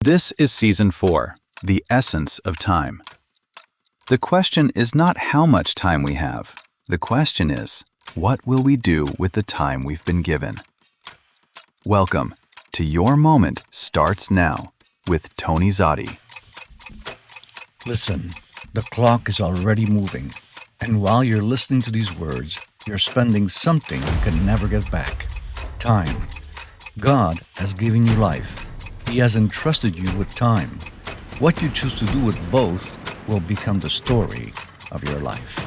This is Season 4, The Essence of Time. The question is not how much time we have. The question is, what will we do with the time we've been given? Welcome to Your Moment Starts Now with Tony Zotti. Listen, the clock is already moving, and while you're listening to these words, you're spending something you can never get back. Time. God has given you life. He has entrusted you with time. What you choose to do with both will become the story of your life.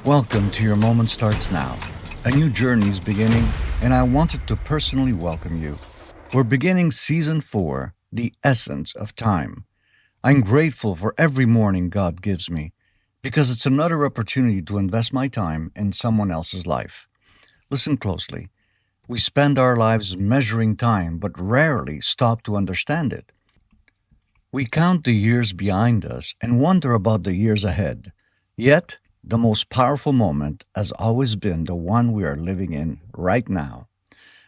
Welcome to Your Moment Starts Now. A new journey is beginning, and I wanted to personally welcome you. We're beginning Season 4, The Essence of Time. I'm grateful for every morning God gives me, because it's another opportunity to invest my time in someone else's life. Listen closely. We spend our lives measuring time, but rarely stop to understand it. We count the years behind us and wonder about the years ahead. Yet, the most powerful moment has always been the one we are living in right now.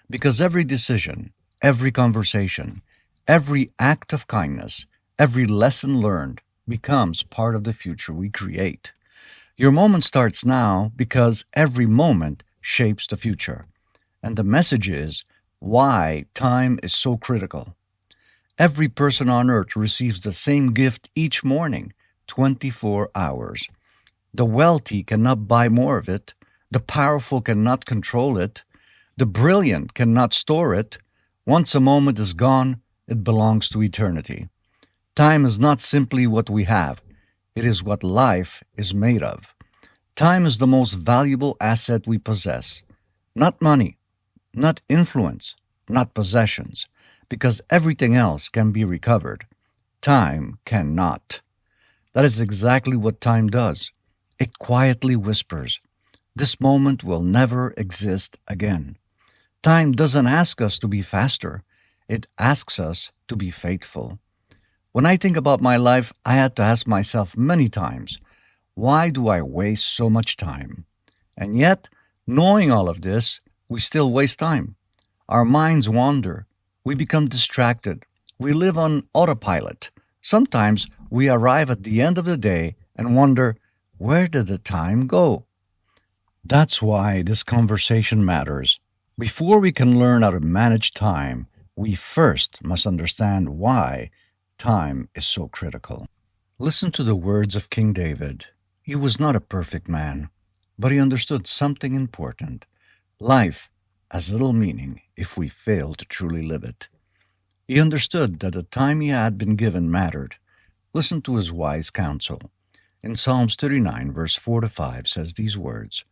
Because every decision, every conversation, every act of kindness, every lesson learned becomes part of the future we create. Your moment starts now because every moment shapes the future. And the message is why time is so critical. Every person on earth receives the same gift each morning, 24 hours. The wealthy cannot buy more of it. The powerful cannot control it. The brilliant cannot store it. Once a moment is gone, it belongs to eternity. Time is not simply what we have. It is what life is made of. Time is the most valuable asset we possess. Not money. Not influence, not possessions, because everything else can be recovered. Time cannot. That is exactly what time does. It quietly whispers, "This moment will never exist again." Time doesn't ask us to be faster. It asks us to be faithful. When I think about my life, I had to ask myself many times, why do I waste so much time? And yet, knowing all of this, we still waste time. Our minds wander. We become distracted. We live on autopilot. Sometimes we arrive at the end of the day and wonder, where did the time go? That's why this conversation matters. Before we can learn how to manage time, we first must understand why time is so critical. Listen to the words of King David. He was not a perfect man, but he understood something important. Life has little meaning if we fail to truly live it. He understood that the time he had been given mattered. Listen to his wise counsel. In Psalms 39, verse 4-5 says these words,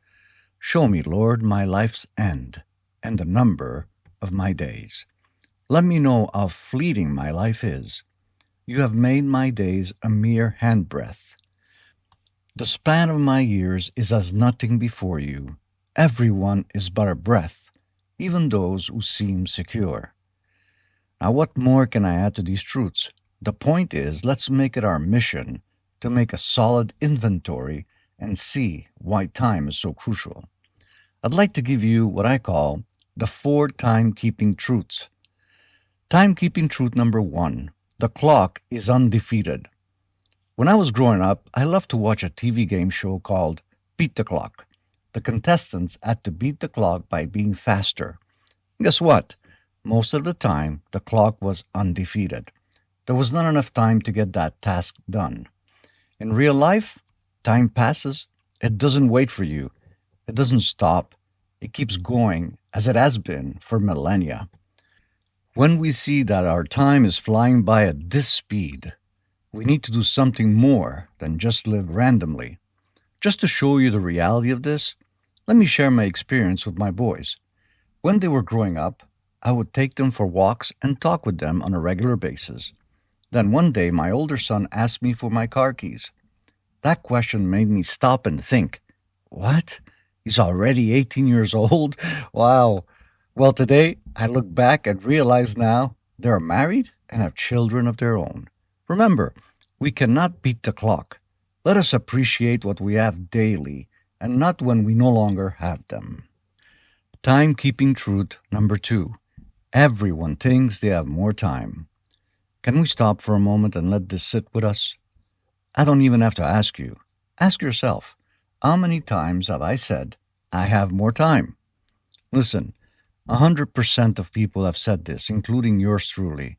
"Show me, Lord, my life's end and the number of my days. Let me know how fleeting my life is. You have made my days a mere handbreadth. The span of my years is as nothing before you. Everyone is but a breath, even those who seem secure." Now, what more can I add to these truths? The point is, let's make it our mission to make a solid inventory and see why time is so crucial. I'd like to give you what I call the 4 timekeeping truths. Timekeeping truth number 1, the clock is undefeated. When I was growing up, I loved to watch a TV game show called Beat the Clock. The contestants had to beat the clock by being faster. Guess what? Most of the time, the clock was undefeated. There was not enough time to get that task done. In real life, time passes. It doesn't wait for you. It doesn't stop. It keeps going as it has been for millennia. When we see that our time is flying by at this speed, we need to do something more than just live randomly. Just to show you the reality of this, let me share my experience with my boys. When they were growing up, I would take them for walks and talk with them on a regular basis. Then one day, my older son asked me for my car keys. That question made me stop and think, what? He's already 18 years old? Wow. Well, today, I look back and realize now they're married and have children of their own. Remember, we cannot beat the clock. Let us appreciate what we have daily and not when we no longer have them. Timekeeping truth number 2. Everyone thinks they have more time. Can we stop for a moment and let this sit with us? I don't even have to ask you. Ask yourself, how many times have I said, I have more time? Listen, 100% of people have said this, including yours truly.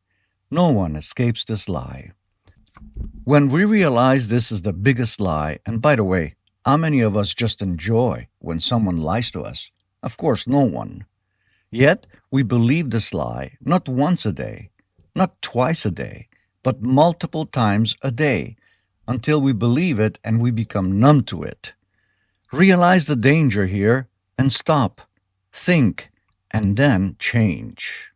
No one escapes this lie. When we realize this is the biggest lie, and by the way, how many of us just enjoy when someone lies to us? Of course, no one. Yet, we believe this lie not once a day, not twice a day, but multiple times a day, until we believe it and we become numb to it. Realize the danger here and stop, think, and then change.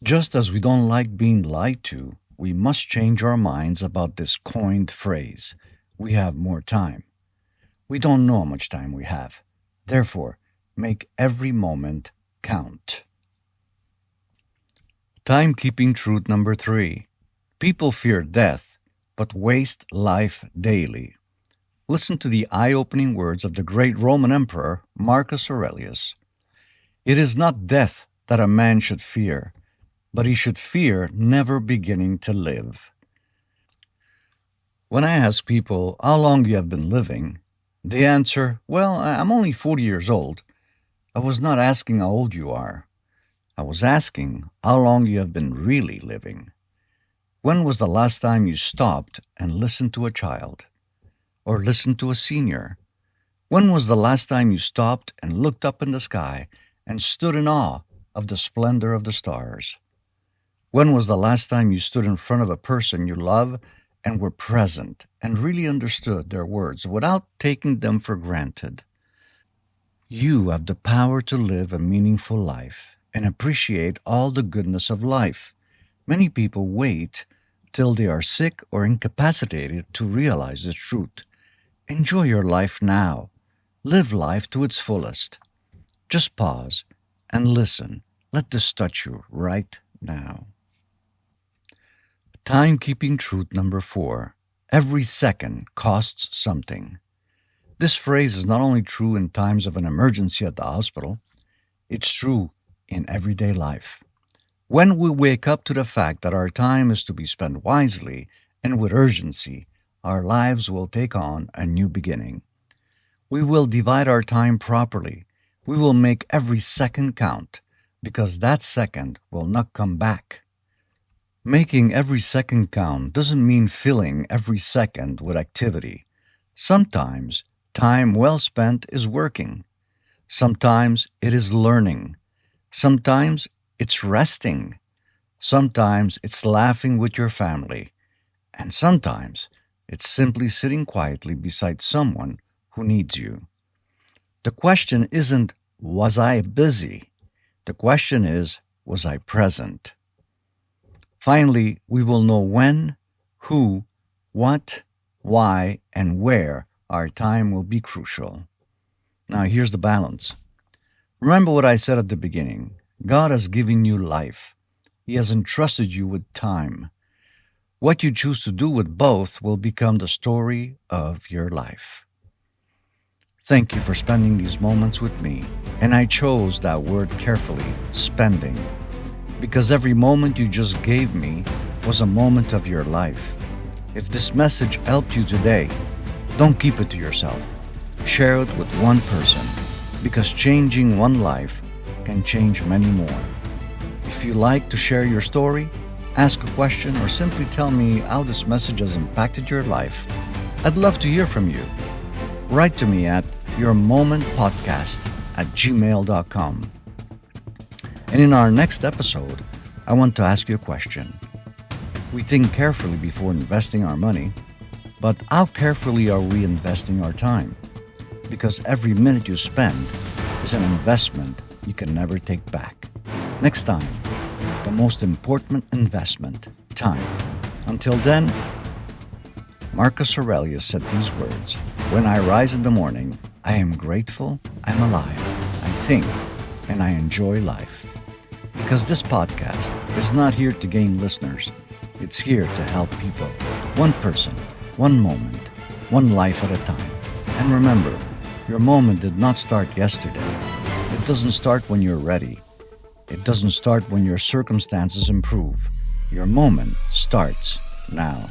Just as we don't like being lied to, we must change our minds about this coined phrase, we have more time. We don't know how much time we have. Therefore, make every moment count. Timekeeping truth number 3. People fear death, but waste life daily. Listen to the eye-opening words of the great Roman Emperor Marcus Aurelius. It is not death that a man should fear, but he should fear never beginning to live. When I ask people how long you have been living, they answer, well, I'm only 40 years old. I was not asking how old you are. I was asking how long you have been really living. When was the last time you stopped and listened to a child? Or listened to a senior? When was the last time you stopped and looked up in the sky and stood in awe of the splendor of the stars? When was the last time you stood in front of a person you love and were present and really understood their words without taking them for granted? You have the power to live a meaningful life and appreciate all the goodness of life. Many people wait till they are sick or incapacitated to realize the truth. Enjoy your life now. Live life to its fullest. Just pause and listen. Let this touch you right now. Timekeeping truth number 4. Every second costs something. This phrase is not only true in times of an emergency at the hospital, it's true in everyday life. When we wake up to the fact that our time is to be spent wisely and with urgency, our lives will take on a new beginning. We will divide our time properly. We will make every second count, because that second will not come back. Making every second count doesn't mean filling every second with activity. Sometimes time well spent is working. Sometimes it is learning. Sometimes it's resting. Sometimes it's laughing with your family. And sometimes it's simply sitting quietly beside someone who needs you. The question isn't, was I busy? The question is, was I present? Finally, we will know when, who, what, why, and where our time will be crucial. Now here's the balance. Remember what I said at the beginning. God has given you life. He has entrusted you with time. What you choose to do with both will become the story of your life. Thank you for spending these moments with me, and I chose that word carefully, spending, because every moment you just gave me was a moment of your life. If this message helped you today, don't keep it to yourself. Share it with one person, because changing one life can change many more. If you like to share your story, ask a question, or simply tell me how this message has impacted your life, I'd love to hear from you. Write to me at yourmomentpodcast@gmail.com. And in our next episode, I want to ask you a question. We think carefully before investing our money, but how carefully are we investing our time? Because every minute you spend is an investment you can never take back. Next time, the most important investment, time. Until then, Marcus Aurelius said these words, "When I rise in the morning, I am grateful, I'm alive, I think, and I enjoy life." Because this podcast is not here to gain listeners. It's here to help people. One person, one moment, one life at a time. And remember, your moment did not start yesterday. It doesn't start when you're ready. It doesn't start when your circumstances improve. Your moment starts now.